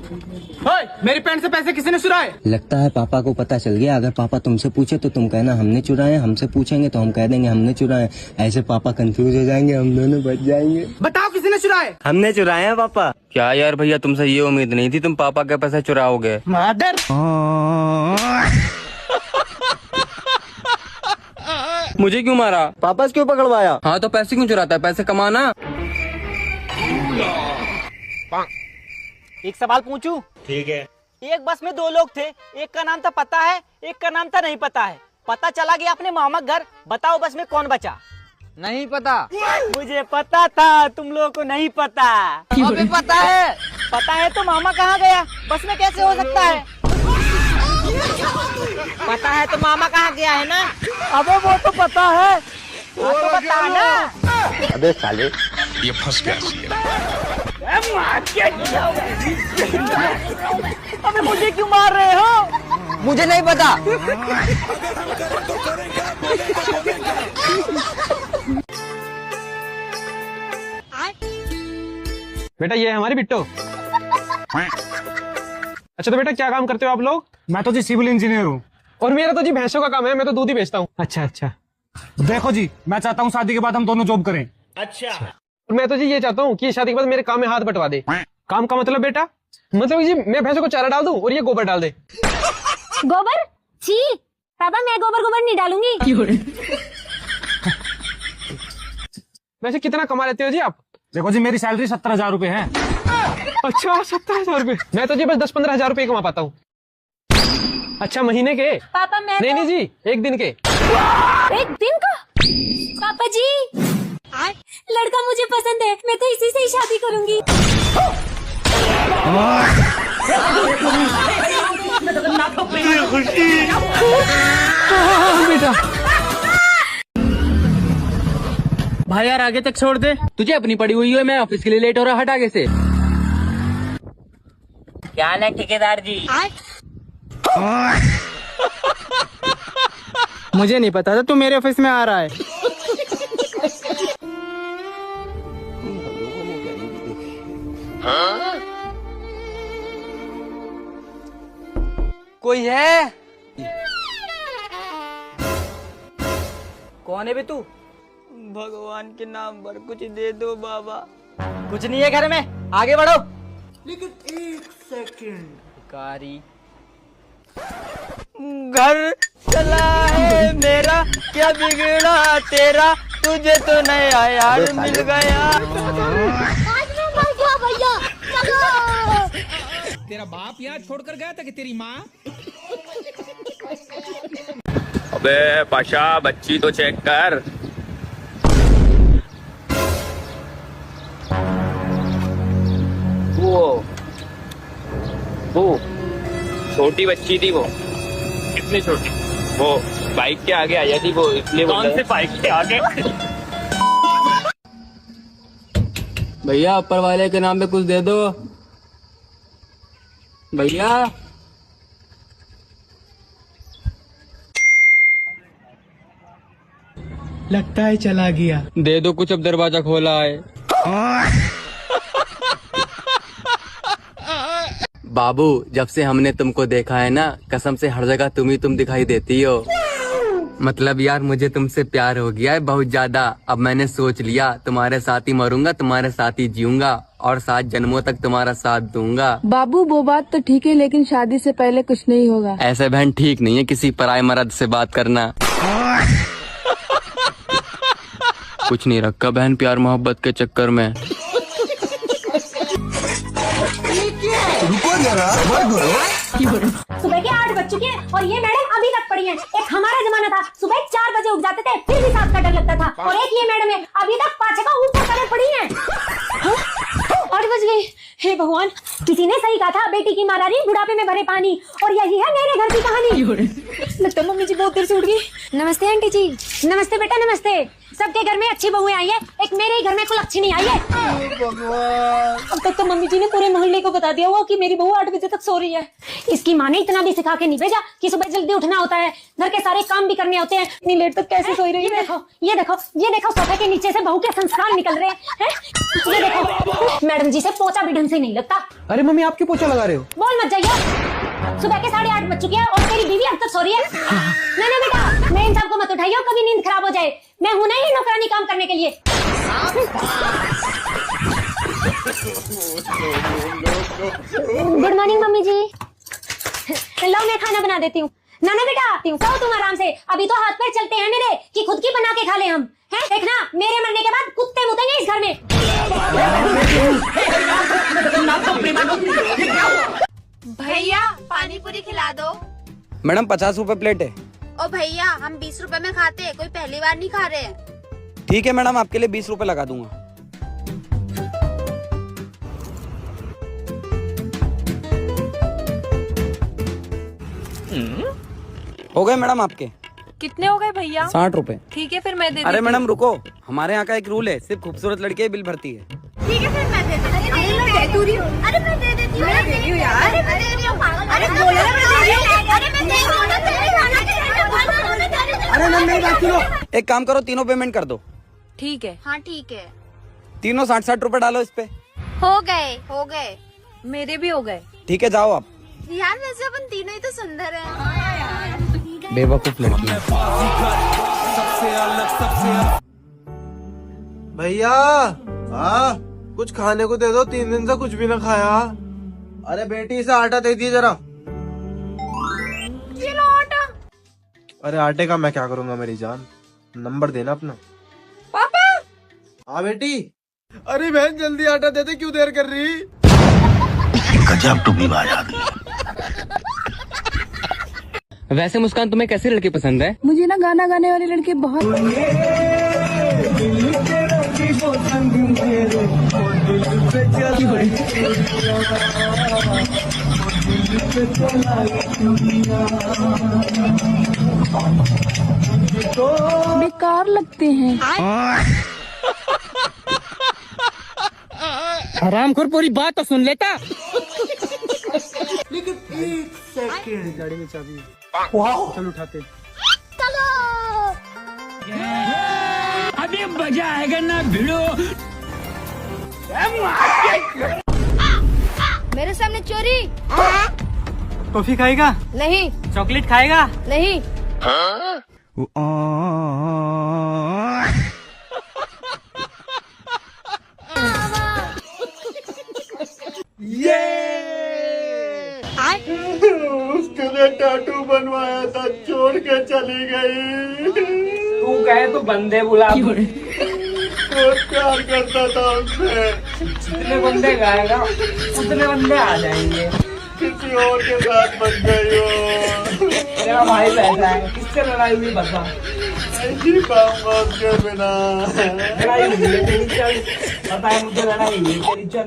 ओए, मेरी पैंट से पैसे किसी ने चुराए? लगता है पापा को पता चल गया। अगर पापा तुमसे पूछे तो तुम कहना हमने चुराए, हमसे पूछेंगे तो हम कह देंगे हमने चुराए। ऐसे पापा कंफ्यूज हो जाएंगे, हम दोनों बच जाएंगे। बताओ किसी ने चुराए? हमने चुराए हैं पापा। क्या यार भैया, तुमसे ये उम्मीद नहीं थी तुम पापा के पैसे चुराओगे। मादर। मुझे क्यों मारा? पापा से क्यों पकड़वाया? हाँ तो पैसे क्यों चुराता है? पैसे कमाना। एक सवाल पूछूं? ठीक है। एक बस में दो लोग थे, एक का नाम था पता है, एक का नाम था नहीं पता है। पता चला गया अपने मामा घर, बताओ बस में कौन बचा? नहीं पता। मुझे पता था तुम लोगों को नहीं पता। अबे पता है। पता है तो मामा कहाँ गया? बस में कैसे हो सकता है? पता है तो मामा कहाँ गया है ना? अबे वो तो पता है, वो तो बता ना। अबे साले, ये फंस गया। अबे मुझे क्यों मार रहे हो? मुझे नहीं पता। बेटा ये है हमारी बिट्टो। अच्छा तो बेटा क्या काम करते हो आप लोग? मैं तो जी सिविल इंजीनियर हूँ। और मेरा तो जी भैंसों का काम है, मैं तो दूध ही बेचता हूँ। अच्छा अच्छा। देखो जी, मैं चाहता हूँ शादी के बाद हम दोनों जॉब करें। और मैं तो जी ये चाहता हूँ कि शादी के बाद मेरे काम में हाथ बटवा दे। काम का मतलब बेटा? मतलब जी मैं भैंसों को चारा डाल दूं और ये गोबर डाल दे। गोबर? छी पापा, मैं गोबर नहीं डालूंगी। वैसे कितना कमा लेते हो जी आप? देखो जी, मेरी सैलरी 17,000 रुपए है। अच्छा 17,000 रुपए? मैं तो जी बस 10-15 हजार रुपए कमा पाता हूँ। अच्छा महीने के? पापा मैं नहीं जी, एक दिन के। एक दिन का? पापा जी, लड़का मुझे पसंद है, मैं तो इसी से ही शादी करूंगी। बेटा भाई यार आगे तक छोड़ दे। तुझे अपनी पड़ी हुई है, मैं ऑफिस के लिए लेट हो रहा, हट आगे से। क्या हाल है ठेकेदार जी? मुझे नहीं पता था तू मेरे ऑफिस में आ रहा है। कोई है? कौन है बे तू? भगवान के नाम पर कुछ दे दो बाबा। कुछ नहीं है घर में, आगे बढ़ो। लेकिन एक सेकंड। भिखारी घर चला है मेरा, क्या बिगड़ा तेरा, तुझे तो नया यार मिल गया। भैया तेरा बाप यहाँ छोड़कर गया था कि तेरी माँ? अबे पाशा, बच्ची तो चेक कर। वो छोटी बच्ची थी वो। कितनी छोटी? वो बाइक के आगे आ जाती वो, इसलिए कौन से बाइक के आगे? भैया ऊपर वाले के नाम पे कुछ दे दो भैया। लगता है चला गया। दे दो कुछ, अब दरवाजा खोला है। बाबू, जब से हमने तुमको देखा है ना, कसम से हर जगह तुम दिखाई देती हो। मतलब यार मुझे तुमसे प्यार हो गया है बहुत ज्यादा। अब मैंने सोच लिया तुम्हारे साथ ही मरूंगा, तुम्हारे साथ ही जीऊंगा और 7 जन्मों तक तुम्हारा साथ दूंगा। बाबू वो बात तो ठीक है, लेकिन शादी से पहले कुछ नहीं होगा। ऐसे बहन ठीक नहीं है किसी पराये मर्द से बात करना। कुछ नहीं रखा बहन प्यार मोहब्बत के चक्कर में। सुबह के 8 बज चुके हैं और ये मैडम अभी तक पड़ी हैं। एक हमारा जमाना था, सुबह 4 बजे उठ जाते थे, फिर भी 7 का डर लगता था। और एक ये मैडम है, अभी तक 5 का ऊपर करे पड़ी हैं। 8 बज गए। हे भगवान, किसी ने सही कहा था, बेटी की मारा रही बुढ़ापे में भरे पानी। और यही है मेरे घर की कहानी। लगता है मम्मी जी बहुत देर से उठ गई। नमस्ते आंटी जी। नमस्ते बेटा, नमस्ते। सबके घर में अच्छी बहुएं आई है, एक मेरे ही घर में कुलक्षणी आई है। अब तक तो मम्मी जी ने पूरे मोहल्ले को बता दिया हुआ कि मेरी बहू 8 बजे तक सो रही है। इसकी माँ ने इतना भी सिखा के नहीं भेजा कि सुबह जल्दी उठना होता है, घर के सारे काम भी करने होते हैं। इतनी लेट तक कैसे सोई रही है? ये देखो सोफे के नीचे से बहू के संस्कार निकल रहे हैं। ये देखो मैडम जी से पोछा भी ढंग से नहीं लगता। अरे मम्मी आप क्यों पोछा लगा रहे हो? बोल मत जाइए, सुबह के 8:30 बज चुके हैं और तेरी बीवी अब तक सो रही है। नहीं बेटा, मैं इन सबको मत उठाइए, कभी नींद खराब हो जाए। मैं हूं नहीं नौकरानी काम करने के लिए। गुड मॉर्निंग मम्मी जी। लो मैं खाना बना देती हूँ। ना बेटा खाओ तुम आराम से, अभी तो हाथ पैर चलते हैं मेरे कि खुद की बना के खा ले हम हैं। देखना मेरे मरने के बाद कुत्ते मुतेंगे इस घर में। भैया पानी पूरी खिला दो। मैडम 50 रुपए प्लेट है। ओ भैया हम 20 रुपए में खाते हैं, कोई पहली बार नहीं खा रहे हैं। ठीक है मैडम, आपके लिए 20 रुपए लगा दूंगा। हो गए मैडम आपके। कितने हो गए भैया? 60 रुपए। ठीक है फिर मैं दे अरे मैडम रुको, हमारे यहाँ का एक रूल है, सिर्फ खूबसूरत लड़के ही बिल भरती है। ठीक है फिर मैं दे देती हूँ। अरे मैं दे दूँ यार। अरे मैं दे देती हूँ यार। अरे मैं दे रही हूँ पागल। अरे बोलो ना मैं दे रही हूँ। अरे मैं दे रही हूँ ना, तेरे खाना के अरे नहीं बात सुनो, एक काम करो तीनों पेमेंट कर दो। ठीक है। हाँ ठीक है। तीनों 60-60 रुपए डालो इस पे। हो गए। मेरे भी हो गए। ठीक है जाओ आप। यार वैसे अपन तीनों ही तो सुंदर हैं। बेवकूफ लड़की। भैया हाँ कुछ खाने को दे दो, 3 दिन से कुछ भी ना खाया। अरे बेटी से आटा दे दिए जरा। ये लो आटा। अरे आटे का मैं क्या करूंगा मेरी जान, नंबर देना अपना। पापा हाँ बेटी। अरे बहन जल्दी आटा दे दे, क्यों देर कर रही? गजब टुकड़ीबाज आदमी। वैसे मुस्कान तुम्हें कैसी लड़की पसंद है? मुझे ना गाना गाने वाली लड़के बहुत। बेकार लगते हैं। हरामखोर पूरी बात तो सुन लेता। लेकिन 1 सेकंड। गाड़ी में चाबी है। चल उठाते। अभी मजा आएगा ना भिड़ो। मेरे सामने चोरी। कॉफी खाएगा? नहीं। चॉकलेट खाएगा? नहीं। उसके लिए टैटू बनवाया था, छोड़ के चली गई। तू कहे तो बंदे बुला। बहुत प्यार करता था उससे। जितने बंदे गाएगा उतने बंदे आ जाएंगे। किसी और के साथ बन गई हो। मेरा भाई पैसा है, किससे लड़ाई हुई बता। ऐसी काम बात के बिना लड़ाई हुई है तेरी, चल बताए मुझे लड़ाई हुई है तेरी, चल।